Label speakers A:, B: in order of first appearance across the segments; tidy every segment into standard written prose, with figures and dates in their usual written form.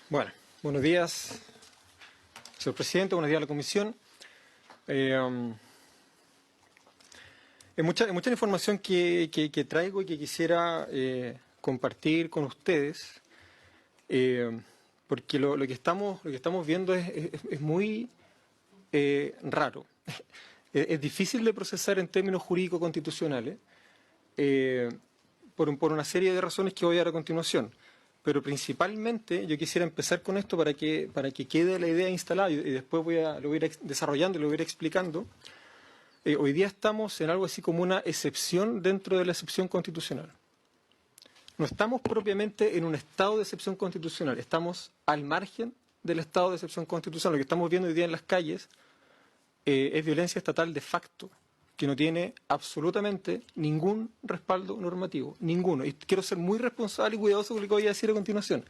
A: Bueno, buenos días, señor presidente, buenos días a la comisión. Hay mucha información que traigo y que quisiera compartir con ustedes, porque lo que estamos viendo es muy raro. Es difícil de procesar en términos jurídicos constitucionales por una serie de razones que voy a dar a continuación. Pero principalmente yo quisiera empezar con esto para que quede la idea instalada y después lo voy a ir desarrollando y lo voy a ir explicando. Hoy día estamos en algo así como una excepción dentro de la excepción constitucional. No estamos propiamente en un estado de excepción constitucional, estamos al margen del estado de excepción constitucional. Lo que estamos viendo hoy día en las calles es violencia estatal de facto, que no tiene absolutamente ningún respaldo normativo, ninguno. Y quiero ser muy responsable y cuidadoso con lo que voy a decir a continuación.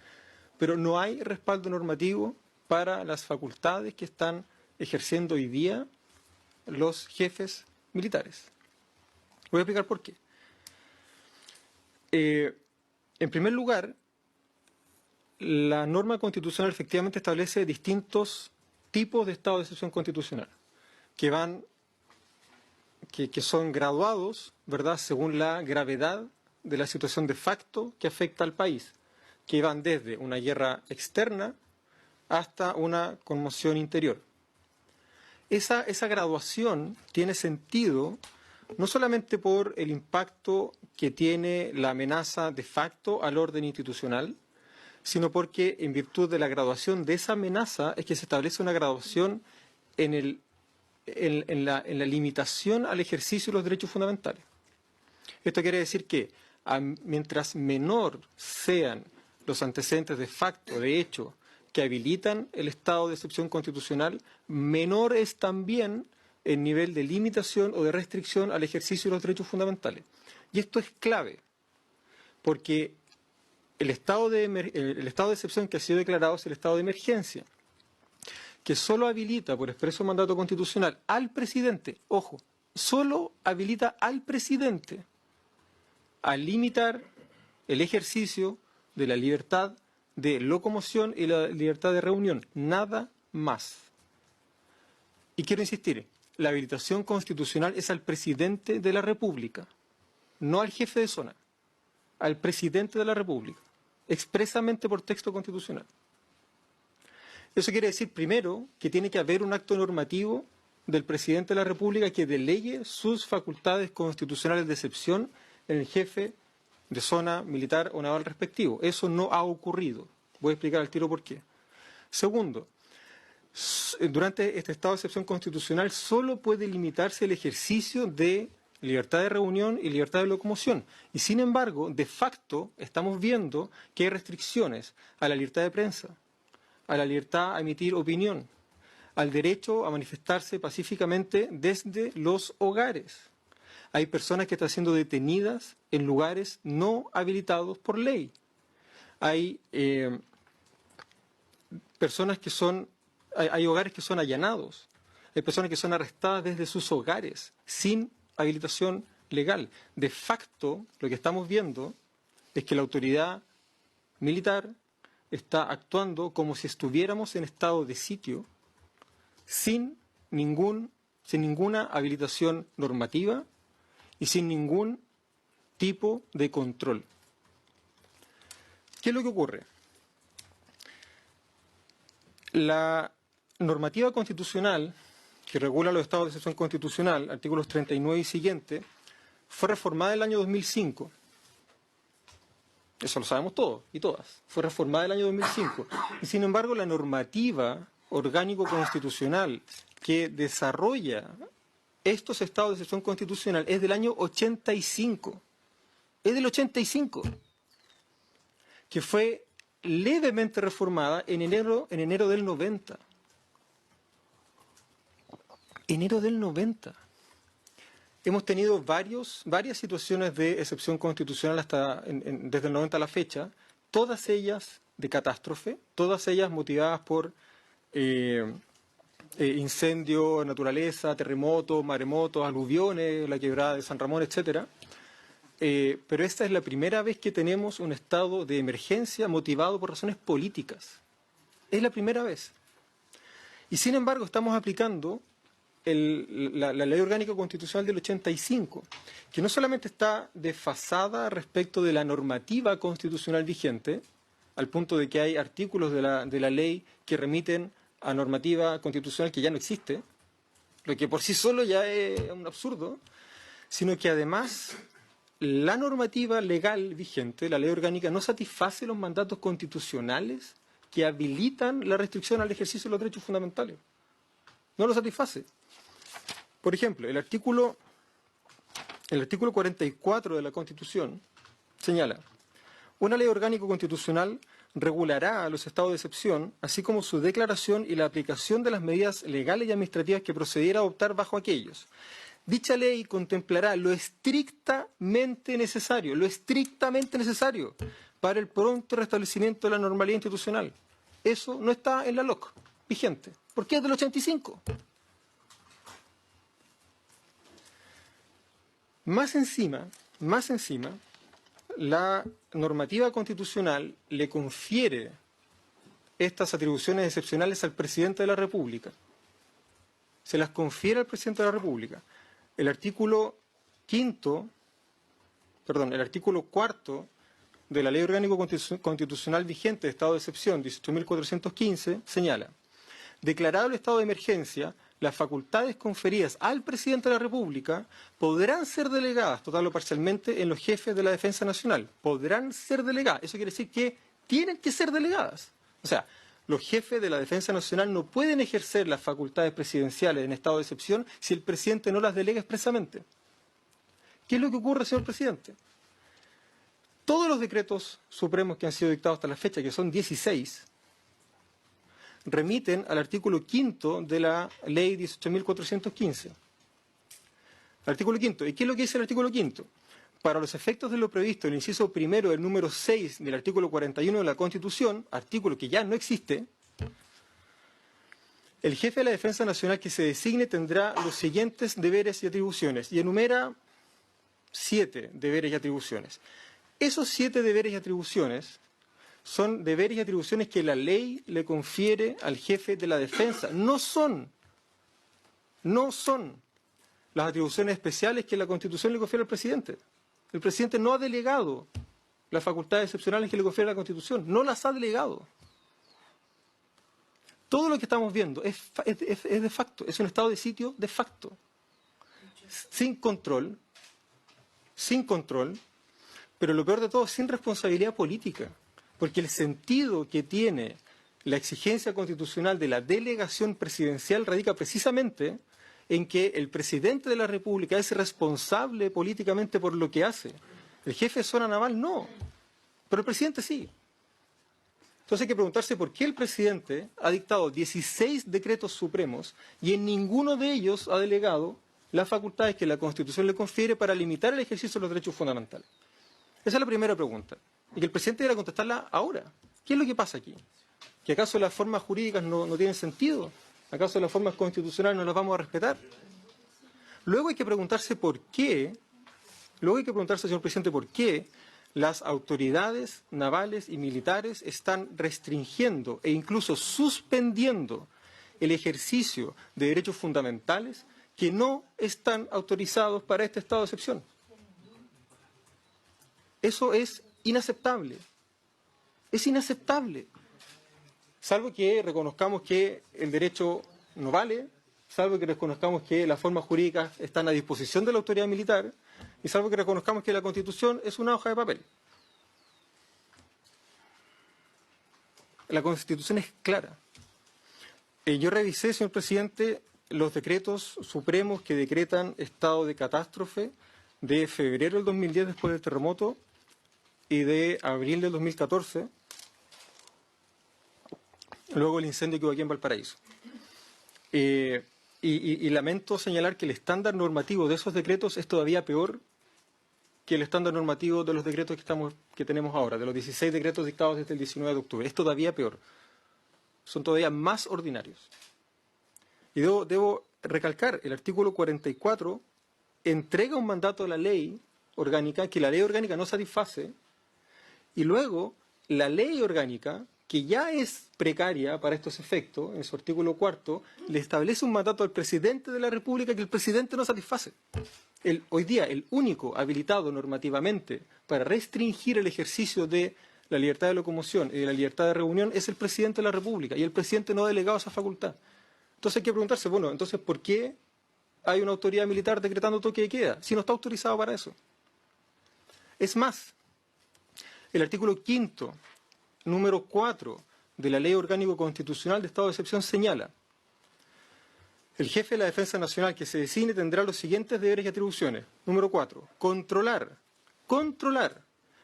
A: Pero no hay respaldo normativo para las facultades que están ejerciendo hoy día los jefes militares. Voy a explicar por qué. En primer lugar, la norma constitucional efectivamente establece distintos tipos de estado de excepción constitucional, que son graduados, ¿verdad?, según la gravedad de la situación de facto que afecta al país, que van desde una guerra externa hasta una conmoción interior. Esa graduación tiene sentido no solamente por el impacto que tiene la amenaza de facto al orden institucional, sino porque en virtud de la graduación de esa amenaza es que se establece una graduación en la limitación al ejercicio de los derechos fundamentales. Esto quiere decir que mientras menor sean los antecedentes de facto, de hecho, que habilitan el estado de excepción constitucional, menor es también el nivel de limitación o de restricción al ejercicio de los derechos fundamentales. Y esto es clave, porque el estado de excepción que ha sido declarado es el estado de emergencia, que solo habilita por expreso mandato constitucional al presidente, ojo, solo habilita al presidente a limitar el ejercicio de la libertad de locomoción y la libertad de reunión, nada más. Y quiero insistir, la habilitación constitucional es al presidente de la República, no al jefe de zona, al presidente de la República, expresamente por texto constitucional. Eso quiere decir, primero, que tiene que haber un acto normativo del presidente de la República que delegue sus facultades constitucionales de excepción en el jefe de zona militar o naval respectivo. Eso no ha ocurrido. Voy a explicar al tiro por qué. Segundo, durante este estado de excepción constitucional solo puede limitarse el ejercicio de libertad de reunión y libertad de locomoción. Y sin embargo, de facto, estamos viendo que hay restricciones a la libertad de prensa, a la libertad a emitir opinión, al derecho a manifestarse pacíficamente desde los hogares. Hay personas que están siendo detenidas en lugares no habilitados por ley. Hay hay hogares que son allanados. Hay personas que son arrestadas desde sus hogares sin habilitación legal. De facto, lo que estamos viendo es que la autoridad militar está actuando como si estuviéramos en estado de sitio sin ninguna habilitación normativa y sin ningún tipo de control. ¿Qué es lo que ocurre? La normativa constitucional que regula los estados de excepción constitucional, artículos 39 y siguiente, fue reformada en el año 2005. Eso lo sabemos todos y todas. Fue reformada en el año 2005. Y sin embargo, la normativa orgánico-constitucional que desarrolla estos estados de excepción constitucional es del año 85. Es del 85. Que fue levemente reformada en enero del 90. Enero del 90. Hemos tenido varias situaciones de excepción constitucional desde el 90 a la fecha, todas ellas de catástrofe, todas ellas motivadas por incendio, naturaleza, terremotos, maremotos, aluviones, la quebrada de San Ramón, etcétera. Pero esta es la primera vez que tenemos un estado de emergencia motivado por razones políticas. Es la primera vez. Y sin embargo estamos aplicando la Ley Orgánica Constitucional del 85, que no solamente está desfasada respecto de la normativa constitucional vigente, al punto de que hay artículos de la ley que remiten a normativa constitucional que ya no existe, lo que por sí solo ya es un absurdo, sino que además la normativa legal vigente, la ley orgánica, no satisface los mandatos constitucionales que habilitan la restricción al ejercicio de los derechos fundamentales. No lo satisface. Por ejemplo, el artículo 44 de la Constitución señala: una ley orgánica constitucional regulará a los estados de excepción, así como su declaración y la aplicación de las medidas legales y administrativas que procediera a adoptar bajo aquellos. Dicha ley contemplará lo estrictamente necesario para el pronto restablecimiento de la normalidad institucional. Eso no está en la LOC vigente, porque es del 85. Más encima, la normativa constitucional le confiere estas atribuciones excepcionales al presidente de la República. Se las confiere al presidente de la República. El artículo cuarto de la Ley Orgánica Constitucional vigente de Estado de Excepción, 18.415, señala: declarado el estado de emergencia, las facultades conferidas al presidente de la República podrán ser delegadas, total o parcialmente, en los jefes de la Defensa Nacional. Podrán ser delegadas. Eso quiere decir que tienen que ser delegadas. O sea, los jefes de la Defensa Nacional no pueden ejercer las facultades presidenciales en estado de excepción si el presidente no las delega expresamente. ¿Qué es lo que ocurre, señor presidente? Todos los decretos supremos que han sido dictados hasta la fecha, que son 16, remiten al artículo 5 de la ley 18.415. Artículo 5. ¿Y qué es lo que dice el artículo 5? Para los efectos de lo previsto en el inciso primero del número 6 del artículo 41 de la Constitución, artículo que ya no existe, el jefe de la Defensa Nacional que se designe tendrá los siguientes deberes y atribuciones, y enumera 7 deberes y atribuciones. Esos 7 deberes y atribuciones son deberes y atribuciones que la ley le confiere al jefe de la defensa. No son las atribuciones especiales que la Constitución le confiere al presidente. El presidente no ha delegado las facultades excepcionales que le confiere la Constitución. No las ha delegado. Todo lo que estamos viendo es de facto, es un estado de sitio de facto. Sin control, pero lo peor de todo, sin responsabilidad política. Porque el sentido que tiene la exigencia constitucional de la delegación presidencial radica precisamente en que el presidente de la República es responsable políticamente por lo que hace. El jefe de zona naval no, pero el presidente sí. Entonces hay que preguntarse por qué el presidente ha dictado 16 decretos supremos y en ninguno de ellos ha delegado las facultades que la Constitución le confiere para limitar el ejercicio de los derechos fundamentales. Esa es la primera pregunta. Y que el presidente debe contestarla ahora. ¿Qué es lo que pasa aquí? ¿Que acaso las formas jurídicas no tienen sentido? ¿Acaso las formas constitucionales no las vamos a respetar? Luego hay que preguntarse por qué, señor presidente, por qué las autoridades navales y militares están restringiendo e incluso suspendiendo el ejercicio de derechos fundamentales que no están autorizados para este estado de excepción. Eso es inaceptable. Es inaceptable. Salvo que reconozcamos que el derecho no vale, salvo que reconozcamos que las formas jurídicas están a disposición de la autoridad militar, y salvo que reconozcamos que la Constitución es una hoja de papel. La Constitución es clara. Yo revisé, señor presidente, los decretos supremos que decretan estado de catástrofe de febrero del 2010 después del terremoto y de abril del 2014, luego el incendio que hubo aquí en Valparaíso. Y lamento señalar que el estándar normativo de esos decretos es todavía peor que el estándar normativo de los decretos que tenemos ahora, de los 16 decretos dictados desde el 19 de octubre. Es todavía peor. Son todavía más ordinarios. Y debo recalcar, el artículo 44 entrega un mandato a la ley orgánica que la ley orgánica no satisface, y luego la ley orgánica que ya es precaria para estos efectos, en su artículo 4, le establece un mandato al presidente de la República que el presidente no satisface. Hoy día, el único habilitado normativamente para restringir el ejercicio de la libertad de locomoción y de la libertad de reunión es el presidente de la República, y el presidente no ha delegado esa facultad. Entonces hay que preguntarse, bueno, entonces, ¿por qué hay una autoridad militar decretando toque de queda si no está autorizado para eso? Es más, el artículo 5º, número 4 de la Ley Orgánico Constitucional de Estado de Excepción señala: el jefe de la Defensa Nacional que se designe tendrá los siguientes deberes y atribuciones. Número 4, controlar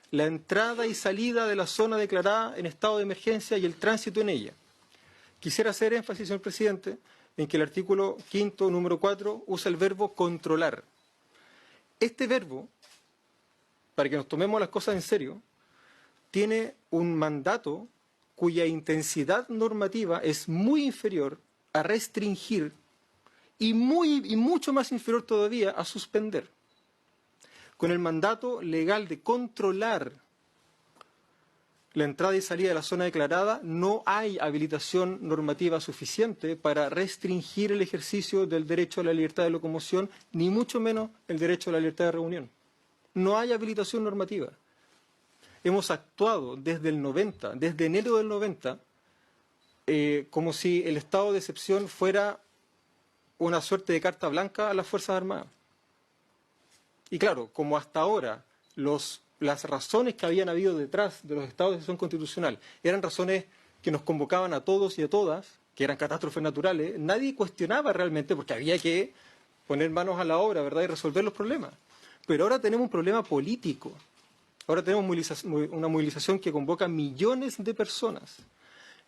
A: la entrada y salida de la zona declarada en estado de emergencia y el tránsito en ella. Quisiera hacer énfasis, señor presidente, en que el artículo 5º, número 4, usa el verbo controlar. Este verbo, para que nos tomemos las cosas en serio, tiene un mandato cuya intensidad normativa es muy inferior a restringir y mucho más inferior todavía a suspender. Con el mandato legal de controlar la entrada y salida de la zona declarada, no hay habilitación normativa suficiente para restringir el ejercicio del derecho a la libertad de locomoción, ni mucho menos el derecho a la libertad de reunión. No hay habilitación normativa. Hemos actuado desde el 90, desde enero del 90, como si el estado de excepción fuera una suerte de carta blanca a las Fuerzas Armadas. Y claro, como hasta ahora las razones que habían habido detrás de los estados de excepción constitucional eran razones que nos convocaban a todos y a todas, que eran catástrofes naturales, nadie cuestionaba realmente porque había que poner manos a la obra, ¿verdad?, y resolver los problemas. Pero ahora tenemos un problema político. Ahora tenemos una movilización que convoca millones de personas.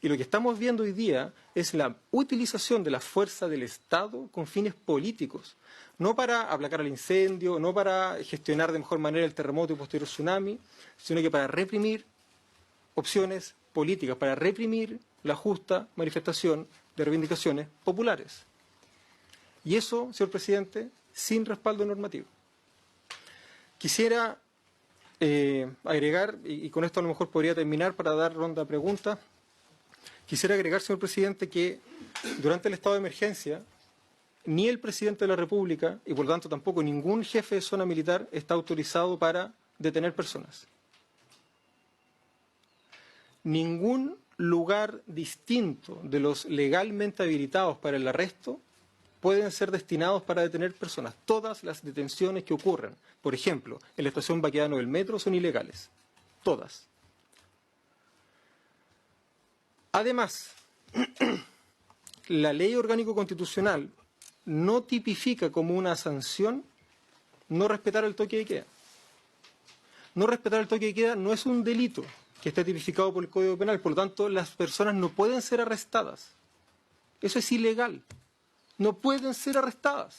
A: Y lo que estamos viendo hoy día es la utilización de la fuerza del Estado con fines políticos. No para aplacar el incendio, no para gestionar de mejor manera el terremoto y posterior tsunami, sino que para reprimir opciones políticas, para reprimir la justa manifestación de reivindicaciones populares. Y eso, señor presidente, sin respaldo normativo. Quisiera agregar, y con esto a lo mejor podría terminar para dar ronda a preguntas, quisiera agregar, señor presidente, que durante el estado de emergencia ni el presidente de la República, y por lo tanto tampoco ningún jefe de zona militar, está autorizado para detener personas. Ningún lugar distinto de los legalmente habilitados para el arresto pueden ser destinados para detener personas. Todas las detenciones que ocurran, por ejemplo, en la estación Baquedano del metro, son ilegales. Todas. Además, la Ley Orgánico Constitucional no tipifica como una sanción no respetar el toque de queda. No respetar el toque de queda no es un delito que esté tipificado por el Código Penal, por lo tanto las personas no pueden ser arrestadas. Eso es ilegal. No pueden ser arrestadas.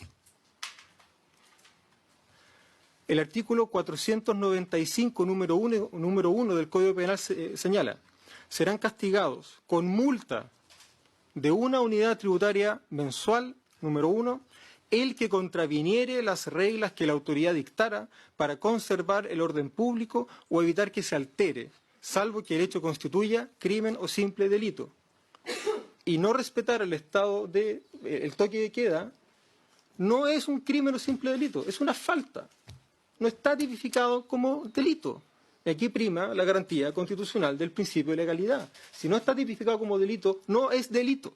A: El artículo 495, número 1 del Código Penal señala: serán castigados con multa de una unidad tributaria mensual, número 1, el que contraviniere las reglas que la autoridad dictara para conservar el orden público o evitar que se altere, salvo que el hecho constituya crimen o simple delito. Y no respetar el toque de queda no es un crimen o simple delito, es una falta. No está tipificado como delito. Y aquí prima la garantía constitucional del principio de legalidad. Si no está tipificado como delito, no es delito.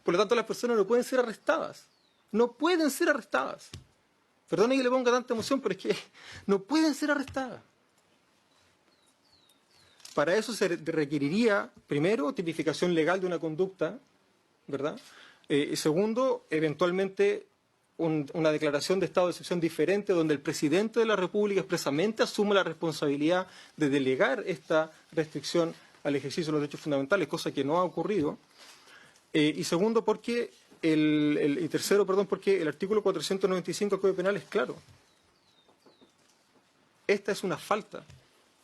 A: Por lo tanto, las personas no pueden ser arrestadas. No pueden ser arrestadas. Perdone que le ponga tanta emoción, pero es que no pueden ser arrestadas. Para eso se requeriría, primero, tipificación legal de una conducta, ¿verdad? Y segundo, eventualmente una declaración de estado de excepción diferente donde el presidente de la República expresamente asume la responsabilidad de delegar esta restricción al ejercicio de los derechos fundamentales, cosa que no ha ocurrido. Y segundo, y tercero, porque el artículo 495 del Código Penal es claro. Esta es una falta.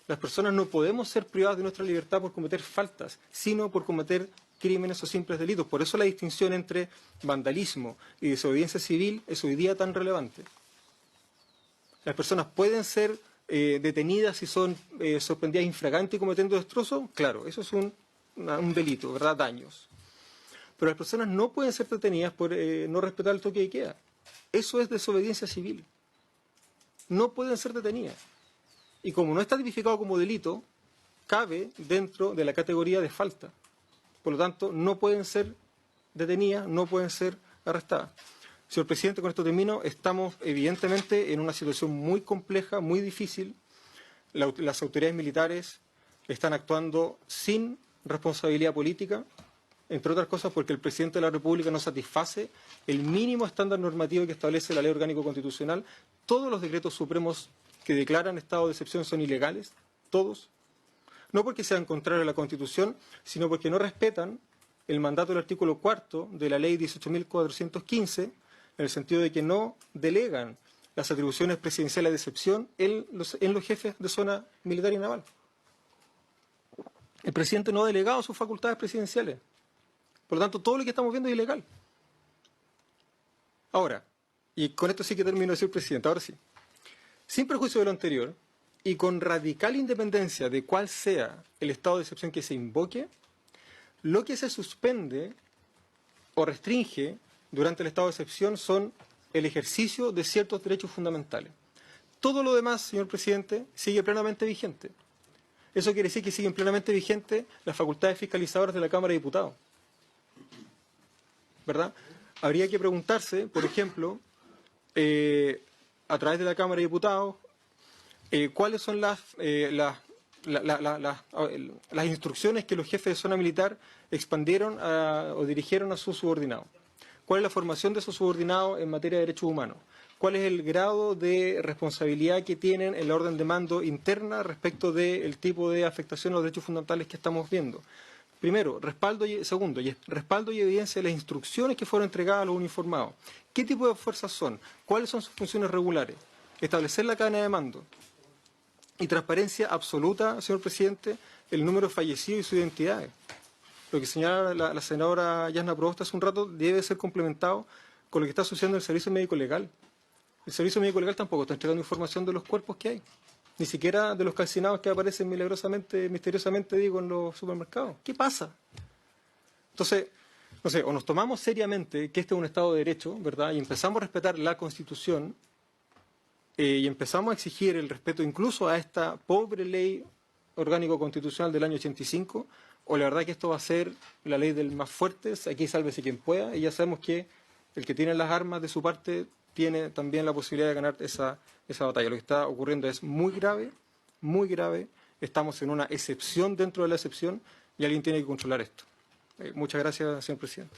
A: Las personas no podemos ser privadas de nuestra libertad por cometer faltas, sino por cometer crímenes o simples delitos. Por eso la distinción entre vandalismo y desobediencia civil es hoy día tan relevante. Las personas pueden ser detenidas si son sorprendidas infraganti cometiendo destrozos. Claro, eso es un un delito, ¿verdad? Daños. Pero las personas no pueden ser detenidas por no respetar el toque de queda. Eso es desobediencia civil. No pueden ser detenidas. Y como no está tipificado como delito, cabe dentro de la categoría de falta. Por lo tanto, no pueden ser detenidas, no pueden ser arrestadas. Señor presidente, con esto termino. Estamos evidentemente en una situación muy compleja, muy difícil. Las autoridades militares están actuando sin responsabilidad política, entre otras cosas porque el presidente de la República no satisface el mínimo estándar normativo que establece la Ley Orgánica Constitucional. Todos los decretos supremos que declaran estado de excepción son ilegales, todos. No porque sean contrarios a la Constitución, sino porque no respetan el mandato del artículo 4 de la Ley 18.415, en el sentido de que no delegan las atribuciones presidenciales de excepción en los jefes de zona militar y naval. El presidente no ha delegado sus facultades presidenciales. Por lo tanto, todo lo que estamos viendo es ilegal. Ahora, y con esto sí que termino, señor presidente, ahora sí. Sin perjuicio de lo anterior, y con radical independencia de cuál sea el estado de excepción que se invoque, lo que se suspende o restringe durante el estado de excepción son el ejercicio de ciertos derechos fundamentales. Todo lo demás, señor presidente, sigue plenamente vigente. Eso quiere decir que siguen plenamente vigentes las facultades fiscalizadoras de la Cámara de Diputados, ¿verdad? Habría que preguntarse, por ejemplo, a través de la Cámara de Diputados, cuáles son las instrucciones que los jefes de zona militar expandieron o dirigieron a sus subordinados. ¿Cuál es la formación de esos subordinados en materia de derechos humanos? ¿Cuál es el grado de responsabilidad que tienen en la orden de mando interna respecto del tipo de afectación a los derechos fundamentales que estamos viendo? Primero, segundo, respaldo y evidencia de las instrucciones que fueron entregadas a los uniformados. ¿Qué tipo de fuerzas son? ¿Cuáles son sus funciones regulares? Establecer la cadena de mando. Y transparencia absoluta, señor presidente, el número de fallecidos y sus identidades. Lo que señala la senadora Yasna Proboste hace un rato debe ser complementado con lo que está sucediendo en el Servicio Médico Legal. El Servicio Médico Legal tampoco está entregando información de los cuerpos que hay, ni siquiera de los calcinados que aparecen milagrosamente, misteriosamente, digo, en los supermercados. ¿Qué pasa? Entonces, no sé, o nos tomamos seriamente que este es un Estado de Derecho, ¿verdad? Y empezamos a respetar la Constitución y empezamos a exigir el respeto incluso a esta pobre ley orgánico constitucional del año 85, o la verdad que esto va a ser la ley del más fuerte, aquí sálvese quien pueda, y ya sabemos que el que tiene las armas de su parte tiene también la posibilidad de ganar esa batalla. Lo que está ocurriendo es muy grave, estamos en una excepción dentro de la excepción y alguien tiene que controlar esto. Muchas gracias, señor presidente.